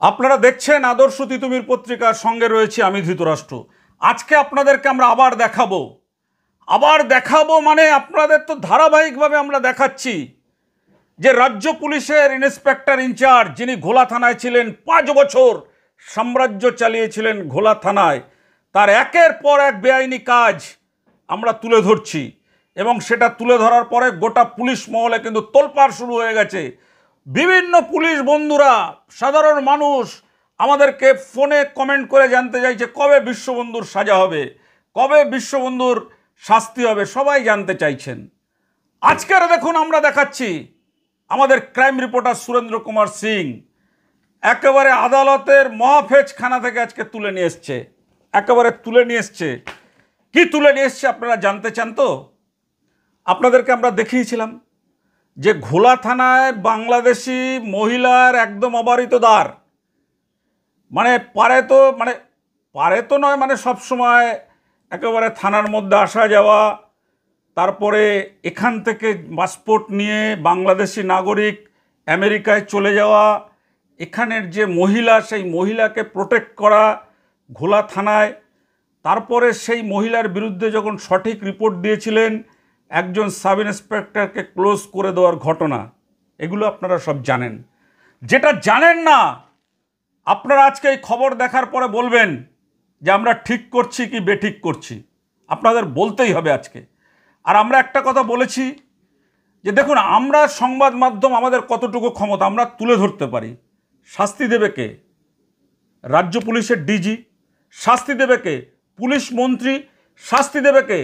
আপনারা দেখছেন আদর্শ তিতুমির পত্রিকার সঙ্গে রয়েছে আমি ধৃতরাষ্ট্র। আজকে আপনাদেরকে আমরা আবার দেখাবো মানে আপনাদের তো ধারাবাহিকভাবে আমরা দেখাচ্ছি যে রাজ্য পুলিশের ইন্সপেক্টর ইনচার্জ যিনি ঘোলা থানায় ছিলেন 5 বছর সাম্রাজ্য চালিয়েছিলেন ঘোলা থানায়, তার একের পর এক বেআইনি কাজ আমরা তুলে ধরছি এবং সেটা তুলে ধরার পরে গোটা পুলিশ মহলে কিন্তু তোলপাড় শুরু হয়ে গেছে। বিভিন্ন পুলিশ বন্ধুরা, সাধারণ মানুষ আমাদেরকে ফোনে কমেন্ট করে জানতে চাইছে কবে বিশ্ববন্ধুর সাজা হবে, কবে বিশ্ববন্ধুর শাস্তি হবে, সবাই জানতে চাইছেন। আজকের দেখুন আমরা দেখাচ্ছি আমাদের ক্রাইম রিপোর্টার সুরেন্দ্র কুমার সিং একেবারে আদালতের মহাফেজখানা থেকে আজকে তুলে নিয়ে এসছে, একেবারে তুলে নিয়ে এসছে। কি তুলে নিয়ে এসছে আপনারা জানতে চান তো? আপনাদেরকে আমরা দেখিয়েছিলাম যে ঘোলা থানায় বাংলাদেশি মহিলার একদম অবারিত দ্বার, মানে পারে তো নয়, মানে সবসময় একেবারে থানার মধ্যে আসা যাওয়া, তারপরে এখান থেকে পাসপোর্ট নিয়ে বাংলাদেশি নাগরিক আমেরিকায় চলে যাওয়া, এখানের যে মহিলা সেই মহিলাকে প্রোটেক্ট করা ঘোলা থানায়, তারপরে সেই মহিলার বিরুদ্ধে যখন সঠিক রিপোর্ট দিয়েছিলেন একজন সাব ইন্সপেক্টরকে ক্লোজ করে দেওয়ার ঘটনা, এগুলো আপনারা সব জানেন। যেটা জানেন না আপনারা আজকে এই খবর দেখার পরে বলবেন যে আমরা ঠিক করছি কি বেঠিক করছি, আপনাদের বলতেই হবে আজকে। আর আমরা একটা কথা বলেছি যে দেখুন আমরা সংবাদ মাধ্যম, আমাদের কতটুকু ক্ষমতা আমরা তুলে ধরতে পারি। শাস্তি দেবে কে? রাজ্য পুলিশের ডিজি। শাস্তি দেবে কে? পুলিশ মন্ত্রী। শাস্তি দেবে কে?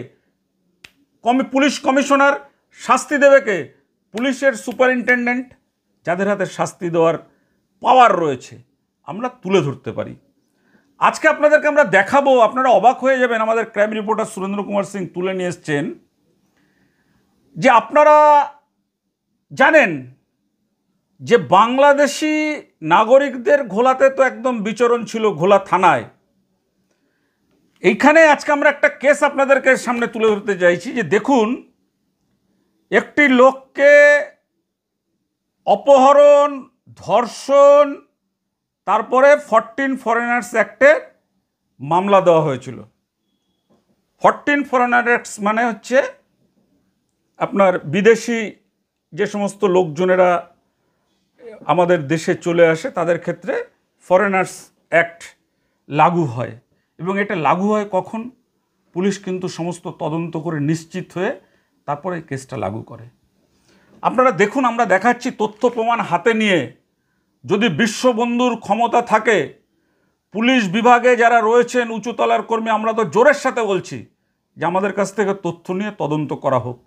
Police commissioner. শাস্তি দেবে কে? পুলিশের সুপারিনটেন্ডেন্ট। যাদের হাতে শাস্তি দেওয়ার পাওয়ার রয়েছে আমরা তুলে ধরতে পারি। আজকে আপনাদেরকে আমরা দেখাবো, আপনারা অবাক হয়ে যাবেন। আমাদের ক্রাইম রিপোর্টার সুরেন্দ্র কুমার সিং তুলে নিয়ে এসছেন যে আপনারা জানেন যে বাংলাদেশি নাগরিকদের ঘোলাতে তো একদম বিচরণ ছিল ঘোলা থানায়। এইখানে আজকে আমরা একটা কেস আপনাদেরকে সামনে তুলে ধরতে চাইছি যে দেখুন একটি লোককে অপহরণ, ধর্ষণ, তারপরে 14 ফরেনার্স অ্যাক্টে মামলা দেওয়া হয়েছিল। 14 ফরেনার অ্যাক্টস মানে হচ্ছে আপনার বিদেশি যে সমস্ত লোকজনেরা আমাদের দেশে চলে আসে তাদের ক্ষেত্রে ফরেনার্স অ্যাক্ট লাগু হয়। এবং এটা লাগু হয় কখন? পুলিশ কিন্তু সমস্ত তদন্ত করে নিশ্চিত হয়ে তারপরে এই কেসটা লাগু করে। আপনারা দেখুন আমরা দেখাচ্ছি তথ্য প্রমাণ হাতে নিয়ে। যদি বিশ্ববন্ধুর ক্ষমতা থাকে, পুলিশ বিভাগে যারা রয়েছেন উঁচুতলার কর্মী, আমরা তো জোরের সাথে বলছি যে আমাদের কাছ থেকে তথ্য নিয়ে তদন্ত করা হোক।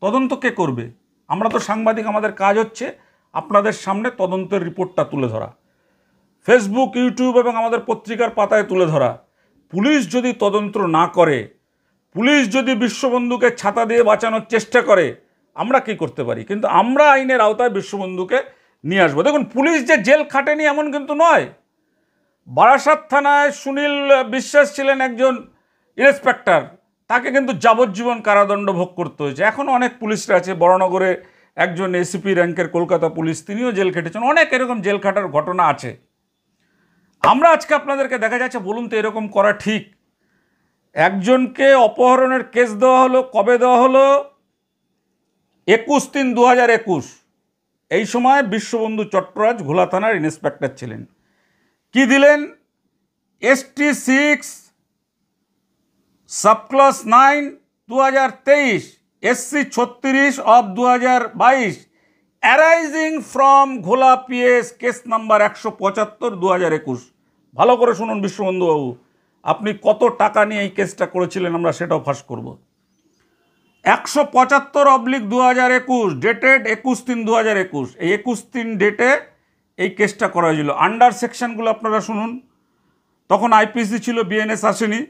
তদন্ত কে করবে? আমরা তো সাংবাদিক, আমাদের কাজ হচ্ছে আপনাদের সামনে তদন্তের রিপোর্টটা তুলে ধরা, ফেসবুক, ইউটিউব এবং আমাদের পত্রিকার পাতায় তুলে ধরা। পুলিশ যদি তদন্ত না করে, পুলিশ যদি বিশ্ববন্ধুকে ছাতা দিয়ে বাঁচানোর চেষ্টা করে, আমরা কি করতে পারি? কিন্তু আমরা আইনের আওতায় বিশ্ববন্ধুকে নিয়ে আসবো। দেখুন পুলিশ যে জেল খাটেনি এমন কিন্তু নয়। বারাসাত থানায় সুনীল বিশ্বাস ছিলেন একজন ইন্সপেক্টর, তাকে কিন্তু যাবজ্জীবন কারাদণ্ড ভোগ করতে হয়েছে। এখনও অনেক পুলিশরা আছে, বড়নগরে একজন এসিপি র্যাঙ্কের কলকাতা পুলিশ, তিনিও জেল খেটেছেন। অনেক এরকম জেল খাটার ঘটনা আছে। আমরা আজকে আপনাদেরকে দেখা যাচ্ছে, বলুন তো এরকম করা ঠিক? একজনকে অপহরণের কেস দেওয়া হলো, কবে দেওয়া হলো? 21/3/2021। এই সময় বিশ্ববন্ধু চট্টরাজ ঘোলা থানার ইন্সপেক্টর ছিলেন। কি দিলেন? ST6 subclause 9 2023, SC 36 of 2022 arising from ঘোলা PS কেস নাম্বার 175 2021। ভালো করে শুনুন বিশ্ববন্ধুবাবু, আপনি কত টাকা নিয়ে এই কেসটা করেছিলেন আমরা সেটাও ফাঁস করব। 175/2021 ডেটেড 21/3/2021। এই 21/3 ডেটে এই কেসটা করা হয়েছিল। আন্ডার সেকশনগুলো আপনারা শুনুন। তখন IPC ছিল, BNS আসেনি।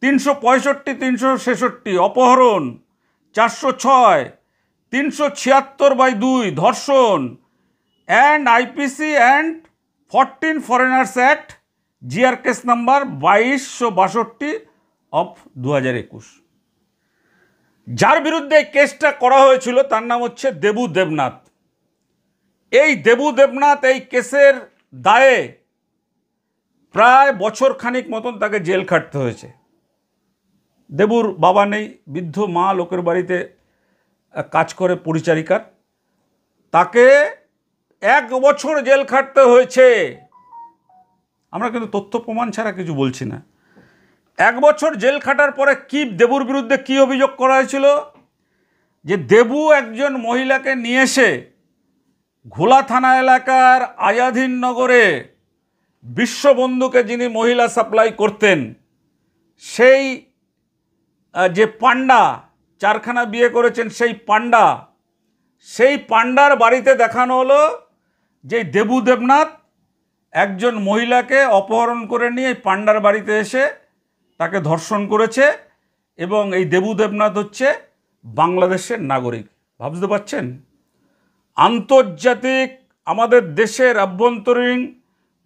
365, 366 অপহরণ, 406, 376/2 ধর্ষণ, and IPC and 14 foreigners act GR case number 2262 of 2021। যার বিরুদ্ধে এই কেসটা করা হয়েছিল তার নাম হচ্ছে দেবু দেবনাথ। এই দেবু দেবনাথ এই কেসের দায়ে প্রায় বছর খানিক মতন তাকে জেল খাটতে হয়েছে। দেবুর বাবা নেই, বৃদ্ধ মা লোকের বাড়িতে কাজ করে পরিচারিকার, তাকে 1 বছর জেল খাটতে হয়েছে। আমরা কিন্তু তথ্য প্রমাণ ছাড়া কিছু বলছি না। 1 বছর জেল খাটার পরে কি দেবুর বিরুদ্ধে কি অভিযোগ করা হয়েছিল? যে দেবু একজন মহিলাকে নিয়ে এসে ঘোলা থানা এলাকার আজাদিনগরে বিশ্ববন্ধুকে যিনি মহিলা সাপ্লাই করতেন, সেই যে পান্ডা, 4খানা বিয়ে করেছেন সেই পান্ডার বাড়িতে দেখানো হলো যে দেবু দেবনাথ একজন মহিলাকে অপহরণ করে নিয়ে এই পান্ডার বাড়িতে এসে তাকে ধর্ষণ করেছে, এবং এই দেবু দেবনাথ হচ্ছে বাংলাদেশের নাগরিক। ভাবতে পারছেন? আন্তর্জাতিক, আমাদের দেশের আভ্যন্তরীণ,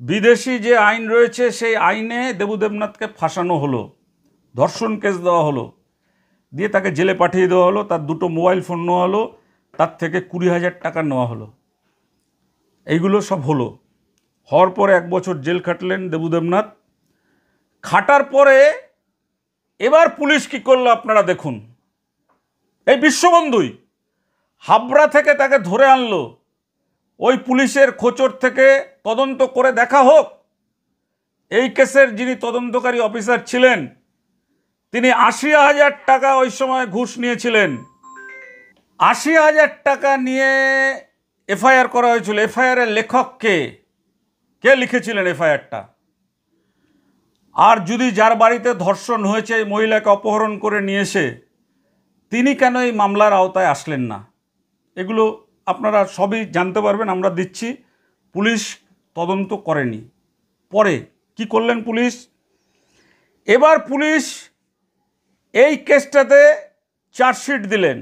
বিদেশি যে আইন রয়েছে সেই আইনে দেবু দেবনাথকে ফাঁসানো হলো, ধর্ষণ কেস দেওয়া হলো, দিয়ে তাকে জেলে পাঠিয়ে দেওয়া হলো, তার 2টো মোবাইল ফোন নেওয়া হলো, তার থেকে 20,000 টাকা নেওয়া হলো। এইগুলো সব হলো। হওয়ার পরে 1 বছর জেল খাটলেন দেবু দেবনাথ। খাটার পরে এবার পুলিশ কি করলো আপনারা দেখুন। এই বিশ্ববন্ধুই হাবড়া থেকে তাকে ধরে আনলো। ওই পুলিশের খোঁচর থেকে তদন্ত করে দেখা হোক। এই কেসের যিনি তদন্তকারী অফিসার ছিলেন, তিনি 80,000 টাকা ওই সময় ঘুষ নিয়েছিলেন। 80,000 টাকা নিয়ে এফআইআর করা হয়েছিল। এফআইআরের লেখক কে লিখেছিলেন এফআইআরটা? আর যদি যার বাড়িতে ধর্ষণ হয়েছে, এই মহিলাকে অপহরণ করে নিয়ে এসে, তিনি কেন এই মামলার আওতায় আসলেন না? এগুলো আপনারা সবই জানতে পারবেন, আমরা দিচ্ছি। পুলিশ তদন্ত করেনি। পরে কি করলেন পুলিশ? এবার পুলিশ এই কেসটাতে চার্জশিট দিলেন।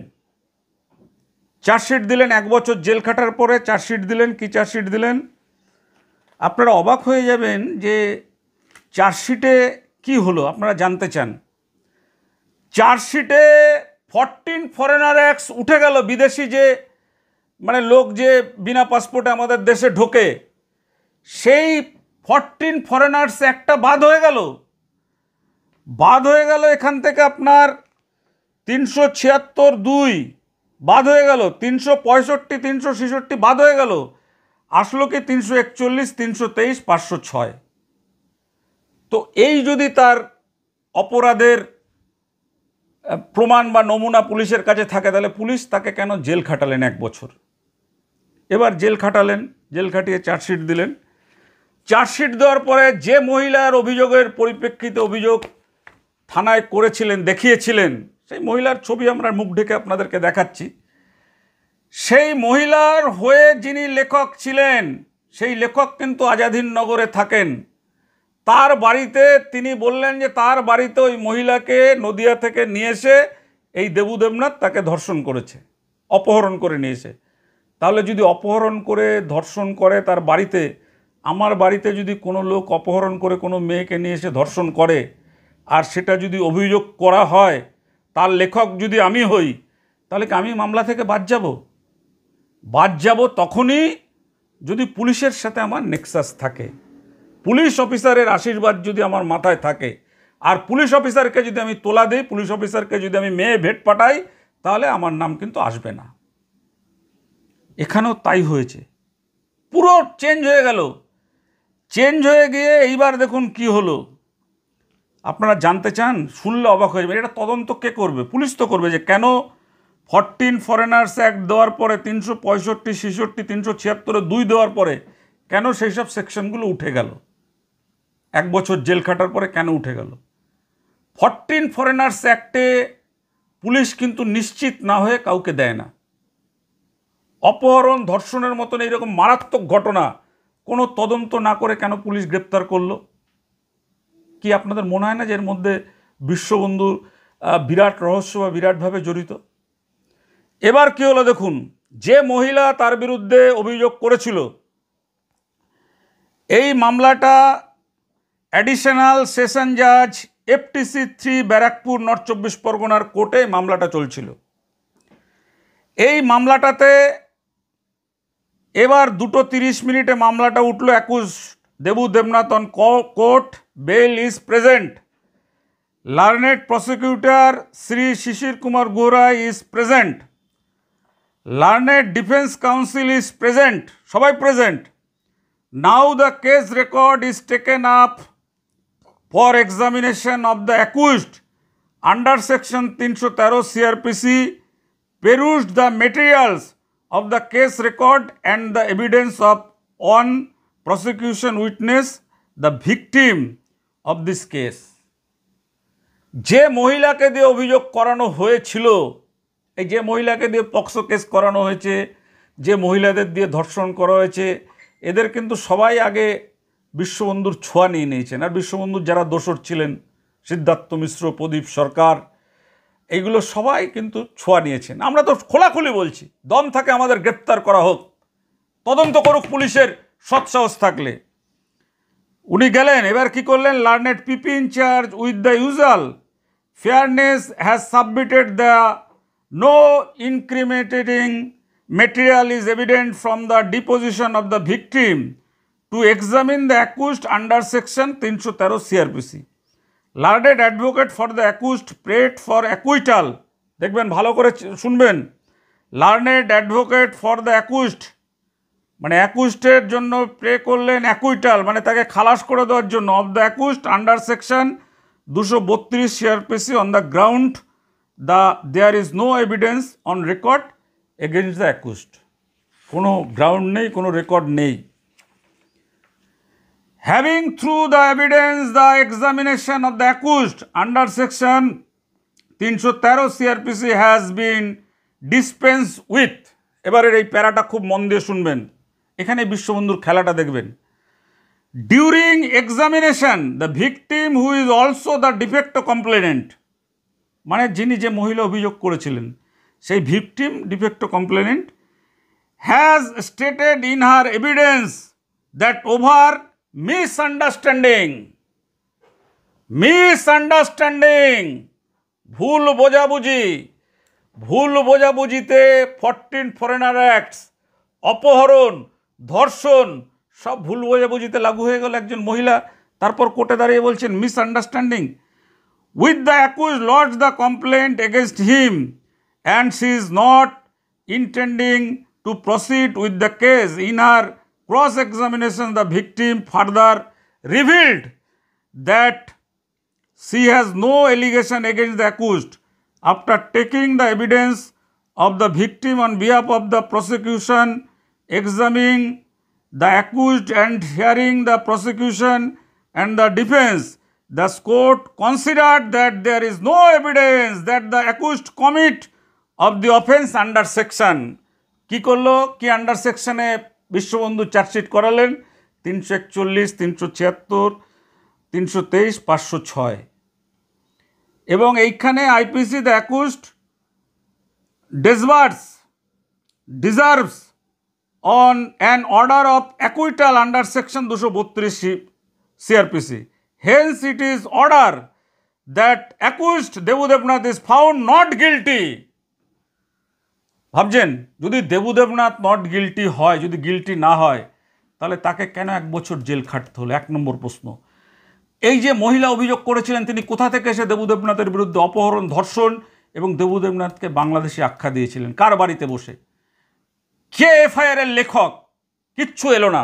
1 বছর জেল খাটার পরে চার্জশিট দিলেন। কি চার্জশিট দিলেন? আপনারা অবাক হয়ে যাবেন যে চার্জশিটে কি হলো, আপনারা জানতে চান। চার্জশিটে 14 ফরেনার অ্যাক্টস উঠে গেল। বিদেশি যে লোক যে বিনা পাসপোর্টে আমাদের দেশে ঢোকে, সেই 14 ফরেনার্স অ্যাক্টটা বাদ হয়ে গেল। এখান থেকে আপনার 376(2) বাদ হয়ে গেল, 365, 366 বাদ হয়ে গেল। আসলো কি 341, 323, 506। তো এই যদি তার অপরাধের প্রমাণ বা নমুনা পুলিশের কাছে থাকে, তাহলে পুলিশ তাকে কেন জেল খাটালেন 1 বছর? এবার জেল খাটালেন, জেল খাটিয়ে চার্জশিট দিলেন। চার্জশিট দেওয়ার পরে যে মহিলার অভিযোগের পরিপ্রেক্ষিতে অভিযোগ থানায় করেছিলেন, দেখিয়েছিলেন, সেই মহিলার ছবি আমরা মুখ ঢেকে আপনাদেরকে দেখাচ্ছি। সেই মহিলার হয়ে যিনি লেখক ছিলেন, সেই লেখক কিন্তু আজাদিনগরে থাকেন। তার বাড়িতে তিনি বললেন যে তার বাড়িতে ওই মহিলাকে নদিয়া থেকে নিয়ে এসে এই দেবু দেবনাথ তাকে ধর্ষণ করেছে, অপহরণ করে নিয়ে এসে। তাহলে যদি অপহরণ করে ধর্ষণ করে তার বাড়িতে, আমার বাড়িতে যদি কোনো লোক অপহরণ করে কোনো মেয়েকে নিয়ে এসে ধর্ষণ করে, আর সেটা যদি অভিযোগ করা হয়, তার লেখক যদি আমি হই, তাহলে কি আমি মামলা থেকে বাদ যাব তখনই যদি পুলিশের সাথে আমার নেক্সাস থাকে, পুলিশ অফিসারের আশীর্বাদ যদি আমার মাথায় থাকে, আর পুলিশ অফিসারকে যদি আমি তোলা দিই, পুলিশ অফিসারকে যদি আমি মেয়ে ভেট পাঠাই, তাহলে আমার নাম কিন্তু আসবে না। এখানেও তাই হয়েছে। পুরো চেঞ্জ হয়ে গেল। চেঞ্জ হয়ে গিয়ে এইবার দেখুন কি হলো। আপনারা জানতে চান? শুনলে অবাক হয়ে যাবেন। এটা তদন্ত কে করবে? পুলিশ তো করবে, যে কেন 14 ফরেনার্স অ্যাক্ট দেওয়ার পরে, 365, 66, 376(2) দেওয়ার পরে কেন সেই সব সেকশনগুলো উঠে গেল? 1 বছর জেল খাটার পরে কেন উঠে গেল? 14 ফরেনার্স অ্যাক্টে পুলিশ কিন্তু নিশ্চিত না হয়ে কাউকে দেয় না। অপহরণ, ধর্ষণের মতন এইরকম মারাত্মক ঘটনা কোনো তদন্ত না করে কেন পুলিশ গ্রেপ্তার করলো? কি আপনাদের মনে হয় না যে এর মধ্যে বিশ্ববন্ধু বিরাট রহস্য বা বিরাটভাবে জড়িত? এবার কি হলো দেখুন। যে মহিলা তার বিরুদ্ধে অভিযোগ করেছিল, এই মামলাটা অ্যাডিশনাল সেশন জাজ FTC 3 ব্যারাকপুর, নর্থ 24 পরগনার কোর্টে মামলাটা চলছিল। এই মামলাটাতে এবার 2:30 মামলাটা উঠল 21 Debu Debnath on court bail is present. Learned prosecutor Sri Shishir Kumar Gorai is present. Learned defense counsel is present. Sabai present. Now the case record is taken up for examination of the accused under section 313 CRPC, perused the materials of the case record and the evidence of one prosecution witness, the victim of this case. যে মহিলাকে দিয়ে অভিযোগ করানো হয়েছিল, এই যে মহিলাকে দিয়ে পক্সো কেস করানো হয়েছে, যে মহিলাদের দিয়ে ধর্ষণ করা হয়েছে, এদের কিন্তু সবাই আগে বিশ্ববন্ধুর ছোঁয়া নিয়ে নিয়েছেন। আর বিশ্ববন্ধুর যারা দোসর ছিলেন, সিদ্ধার্থ মিশ্র, প্রদীপ সরকার, এইগুলো সবাই কিন্তু ছোঁয়া নিয়েছেন। আমরা তো খোলাখুলি বলছি, দম থাকে আমাদের গ্রেপ্তার করা হোক, তদন্ত করুক পুলিশের সৎসাহস থাকলে। উনি গেলেন, এবার কি করলেন? Learned PP incharge with the usual fairness has submitted the no incriminating material is evident from the deposition of the victim to examine the accused under section 313 CRPC. Learned advocate for the accused prayed for acquittal. দেখবেন ভালো করে শুনবেন। Learned advocate for the accused মানে অ্যাকুইস্টের জন্য pray করলেন acquittal মানে তাকে খালাস করে দেওয়ার জন্য of the অ্যাকুইস্ট under section 232 CRPC on the ground there is no evidence on record against the accused. কোনো গ্রাউন্ড নেই, কোনো রেকর্ড নেই। Having through the evidence the examination of the accused under section 313 CRPC has been dispensed with. এবারের এই প্যারাটা খুব মন দিয়ে শুনবেন, এখানে বিশ্ববন্ধুর খেলাটা দেখবেন। During examination the victim who is also the de facto complainant, মানে যিনি যে মহিলা অভিযোগ করেছিলেন সেই victim de facto complainant has stated in her evidence that over misunderstanding ভুল বোঝাবুঝিতে 14 ফরেনার অ্যাক্টস, অপহরণ, ধর্ষণ সব ভুল বোঝাবুঝিতে লাগু হয়ে গেল একজন মহিলা। তারপর কোর্টে দাঁড়িয়ে বলছেন misunderstanding. With the accused lodged the complaint against him and she is not intending to proceed with the case. In her cross-examination, the victim further revealed that she has no allegation against the accused. After taking the evidence of the victim on behalf of the prosecution, examining the accused and hearing the prosecution and the defense, the court considered that there is no evidence that the accused commit of the offense under section. কি করলো? কি under সেকশনে Biswabandhu chargesheet করালেন? 341, 376, 323, 506। এবং এইখানে IPC the accused deserves on an order of acquittal under section 232 CRPC. Hence it is order that accused Debu Debnath is found not guilty. ভাবছেন, যদি Debu Debnath not guilty হয়, যদি গিল্টি না হয়, তাহলে তাকে কেন 1 বছর জেল খাটতে হলো? 1 নম্বর প্রশ্ন। এই যে মহিলা অভিযোগ করেছিলেন, তিনি কোথা থেকে এসে দেবু দেবনাথের বিরুদ্ধে অপহরণ, ধর্ষণ এবং দেবু দেবনাথকে বাংলাদেশে আখ্যা দিয়েছিলেন? কার বাড়িতে বসে? কে এফআইআর এর লেখক? কিচ্ছু এলো না,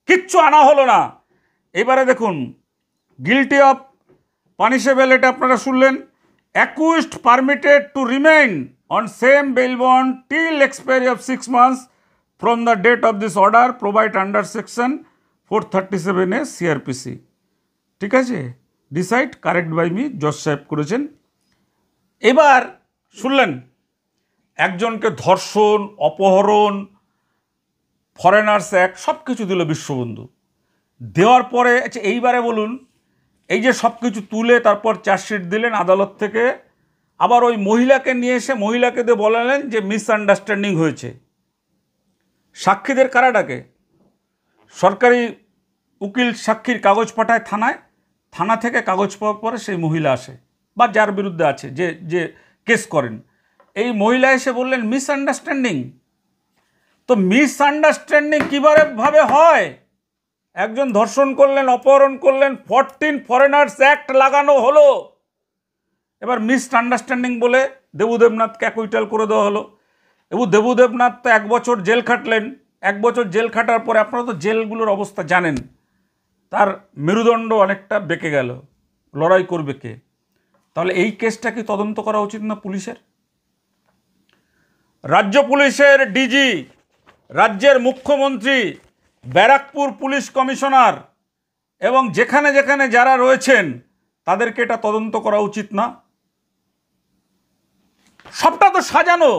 কিচ্ছু আনা হলো না। এবারে দেখুন, গিল্টি অফ পানিশেবল, এটা আপনারা শুনলেন। Accused permitted to remain on same bail bond till expiry of 6 months from the date of this order provide under section 437A CRPC. ঠিক আছে, ডিসাইড কারেক্ট বাই মি, জজ সাহেব করেছেন। এবার শুনলেন, একজনকে ধর্ষণ, অপহরণ, ফরেনার্স অ্যাক্ট সব কিছু দিল বিশ্ববন্ধু। দেওয়ার পরে আচ্ছা এইবারে বলুন, এই যে সব কিছু তুলে তারপর চার্জশিট দিলেন আদালত থেকে, আবার ওই মহিলাকে নিয়ে এসে মহিলাকে দিয়ে বলালেন যে মিসআন্ডারস্ট্যান্ডিং হয়েছে। সাক্ষীদের কারা ডাকে? সরকারি উকিল সাক্ষীর কাগজ পাঠায় থানায়, থানা থেকে কাগজ পাওয়ার পরে সেই মহিলা আসে বা যার বিরুদ্ধে আছে যে কেস করেন, এই মহিলা এসে বললেন মিসআন্ডারস্ট্যান্ডিং। তো মিসআন্ডারস্ট্যান্ডিং কীভাবে হয়? একজন ধর্ষণ করলেন, অপহরণ করলেন, 14 ফরেনার্স অ্যাক্ট লাগানো হলো। এবার মিসআন্ডারস্ট্যান্ডিং বলে দেবু দেবনাথকে অ্যাকুইটাল করে দেওয়া হলো। এবং দেবু দেবনাথ তো 1 বছর জেল খাটলেন। 1 বছর জেল খাটার পরে আপনারা তো জেলগুলোর অবস্থা জানেন, তার মেরুদণ্ড অনেকটা বেঁকে গেল। লড়াই করবে কে? তাহলে এই কেসটা কি তদন্ত করা উচিত না পুলিশের? রাজ্য পুলিশের ডিজি, রাজ্যের মুখ্যমন্ত্রী, ব্যারাকপুর পুলিশ কমিশনার এবং যেখানে যেখানে যারা রয়েছেন তাদেরকে এটা তদন্ত করা উচিত না? সবটা তো সাজানো,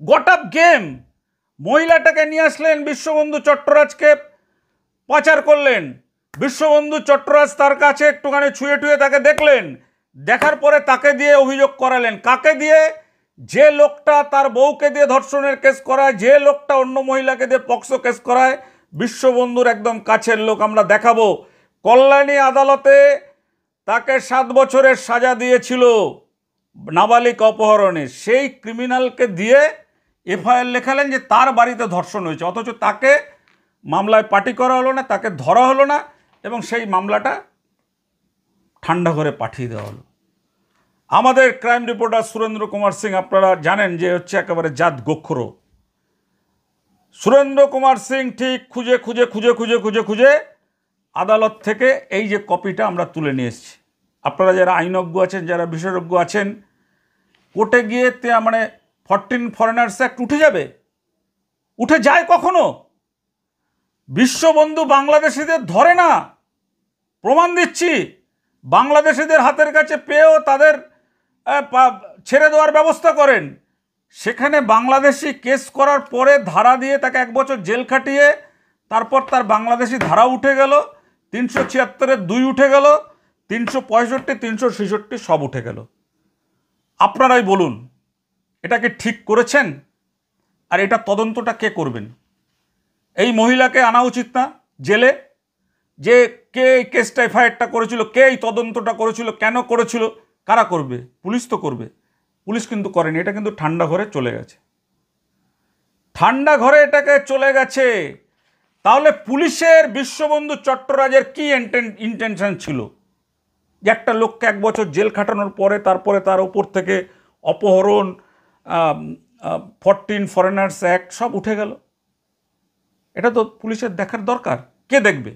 গট আপ গেম। মহিলাটাকে নিয়ে আসলেন, বিশ্ববন্ধু চট্টরাজকে পাচার করলেন। বিশ্ববন্ধু চট্টরাজ তার কাছে একটুখানি ছুঁয়ে টুয়ে তাকে দেখলেন, দেখার পরে তাকে দিয়ে অভিযোগ করালেন। কাকে দিয়ে? যে লোকটা তার বউকে দিয়ে ধর্ষণের কেস করায়, যে লোকটা অন্য মহিলাকে দিয়ে পক্সো কেস করায়, বিশ্ববন্ধুর একদম কাছের লোক। আমরা দেখাবো। কল্যাণী আদালতে তাকে 7 বছরের সাজা দিয়েছিল নাবালিক অপহরণে। সেই ক্রিমিনালকে দিয়ে এফআইআর লেখালেন যে তার বাড়িতে ধর্ষণ হয়েছে, অথচ তাকে মামলায় পার্টি করা হলো না, তাকে ধরা হলো না এবং সেই মামলাটা ঠান্ডা করে পাঠিয়ে দেওয়া হলো। আমাদের ক্রাইম রিপোর্টার সুরেন্দ্র কুমার সিং, আপনারা জানেন যে হচ্ছে একেবারে জাত গোখরো। সুরেন্দ্র কুমার সিং ঠিক খুঁজে খুঁজে খুঁজে খুঁজে খুঁজে খুঁজে আদালত থেকে এই যে কপিটা আমরা তুলে নিয়ে এসেছি। আপনারা যারা আইনজ্ঞ আছেন, যারা বিশেষজ্ঞ আছেন, কোর্টে গিয়ে মানে 14 ফরেনার্স অ্যাক্ট উঠে যাবে? উঠে যায় কখনো? বিশ্ববন্ধু বাংলাদেশিদের ধরে না, প্রমাণ দিচ্ছি। বাংলাদেশিদের হাতের কাছে পেয়েও তাদের ছেড়ে দেওয়ার ব্যবস্থা করেন। সেখানে বাংলাদেশি কেস করার পরে ধারা দিয়ে তাকে 1 বছর জেল খাটিয়ে তারপর তার বাংলাদেশি ধারা উঠে গেল, 376-এর 2 উঠে গেল, 365, 366 সব উঠে গেল। আপনারাই বলুন, এটাকে ঠিক করেছেন? আর এটা তদন্তটা কে করবেন? এই মহিলাকে আনা উচিত না জেলে? যে কে এই কেসটা এফআইআরটা করেছিল, কে এই তদন্তটা করেছিল, কেন করেছিল, কারা করবে? পুলিশ তো করবে। পুলিশ কিন্তু করেনি, এটা কিন্তু ঠান্ডা ঘরে চলে গেছে। ঠান্ডা ঘরে এটাকে চলে গেছে। তাহলে পুলিশের বিশ্ববন্ধু চট্টরাজের কি ইন্টেনশন ছিল? যে একটা লোককে 1 বছর জেল খাটানোর পরে তারপরে তার ওপর থেকে অপহরণ, 14 ফরেনার্স অ্যাক্ট সব উঠে গেল। এটা তো পুলিশের দেখার দরকার। কে দেখবে?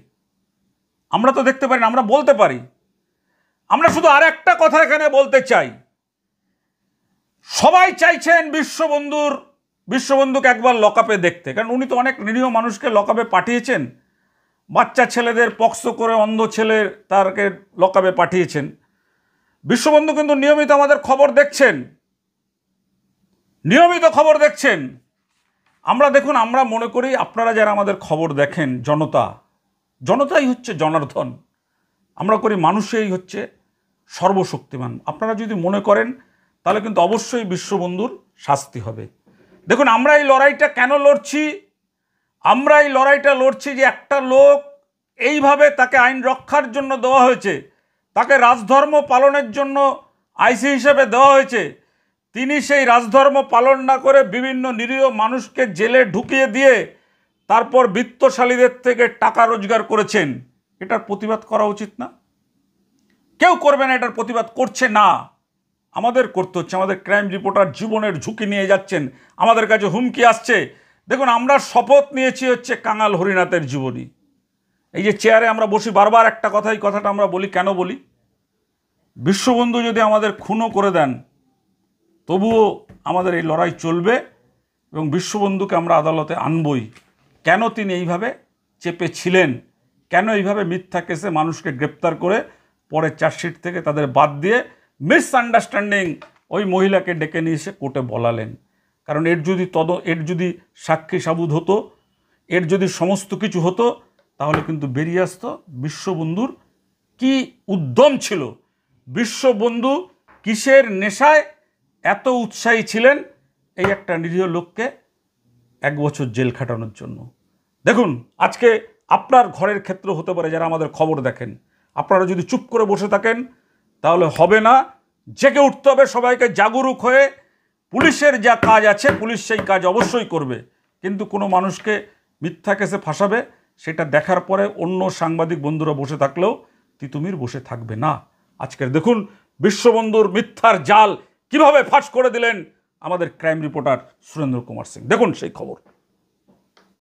আমরা তো দেখতে পারি না, আমরা বলতে পারি। আমরা শুধু আর একটা কথা এখানে বলতে চাই, সবাই চাইছেন বিশ্ববন্ধুকে একবার লকআপে দেখতে, কারণ উনি তো অনেক নিরীহ মানুষকে লকআপে পাঠিয়েছেন। বাচ্চা ছেলেদের পক্সো করে অন্ধ ছেলে তারকে লকআপে পাঠিয়েছেন। বিশ্ববন্ধু কিন্তু নিয়মিত আমাদের খবর দেখছেন, নিয়মিত খবর দেখছেন। আমরা দেখুন, আমরা মনে করি আপনারা যারা আমাদের খবর দেখেন, জনতাই হচ্ছে জনার্দন। আমরা করি মানুষই হচ্ছে সর্বশক্তিমান। আপনারা যদি মনে করেন তাহলে কিন্তু অবশ্যই বিশ্ববন্ধুর শাস্তি হবে। দেখুন, আমরা এই লড়াইটা কেন লড়ছি? আমরা এই লড়াইটা লড়ছি যে একটা লোক এইভাবে তাকে আইন রক্ষার জন্য দেওয়া হয়েছে, তাকে রাজধর্ম পালনের জন্য আইসি হিসেবে দেওয়া হয়েছে। তিনি সেই রাজধর্ম পালন না করে বিভিন্ন নিরীহ মানুষকে জেলে ঢুকিয়ে দিয়ে তারপর বিত্তশালীদের থেকে টাকা রোজগার করেছেন। এটার প্রতিবাদ করা উচিত না? কেউ করবে না, এটার প্রতিবাদ করছে না। আমাদের করতে হচ্ছে। আমাদের ক্রাইম রিপোর্টার জীবনের ঝুঁকি নিয়ে যাচ্ছেন, আমাদের কাছে হুমকি আসছে। দেখুন, আমরা শপথ নিয়েছি হচ্ছে কাঙাল হরিনাথের জীবনী। এই যে চেয়ারে আমরা বসি, বারবার একটা কথাটা আমরা বলি। কেন বলি? বিশ্ববন্ধু যদি আমাদের খুনও করে দেন তবুও আমাদের এই লড়াই চলবে এবং বিশ্ববন্ধুকে আমরা আদালতে আনবই। কেন তিনি এইভাবে চেপে ছিলেন, কেন এইভাবে মিথ্যা কেসে মানুষকে গ্রেপ্তার করে পরে চার্জশিট থেকে তাদের বাদ দিয়ে মিসআন্ডারস্ট্যান্ডিং ওই মহিলাকে ডেকে নিয়ে এসে কোর্টে বলালেন। কারণ এর যদি সাক্ষী সাবুত হতো, এর যদি সমস্ত কিছু হতো, তাহলে কিন্তু বেরিয়ে আসতো বিশ্ববন্ধুর কি উদ্যম ছিল, বিশ্ববন্ধু কিসের নেশায় এত উৎসাহী ছিলেন এই একটা নিরীহ লোককে 1 বছর জেল খাটানোর জন্য। দেখুন, আজকে আপনার ঘরের ক্ষেত্র হতে পারে, যারা আমাদের খবর দেখেন, আপনারা যদি চুপ করে বসে থাকেন তাহলে হবে না। জেগে উঠতে হবে, সবাইকে জাগরুক হয়ে পুলিশের যা কাজ আছে পুলিশ সেই কাজ অবশ্যই করবে, কিন্তু কোনো মানুষকে মিথ্যা কেসে ফাঁসাবে সেটা দেখার পরে অন্য সাংবাদিক বন্ধুরা বসে থাকলেও তিতুমির বসে থাকবে না। আজকের দেখুন বিশ্ববন্ধুর মিথ্যার জাল কিভাবে ফাঁস করে দিলেন আমাদের ক্রাইম রিপোর্টার সুরেন্দ্র কুমার সিং। দেখুন সেই খবর।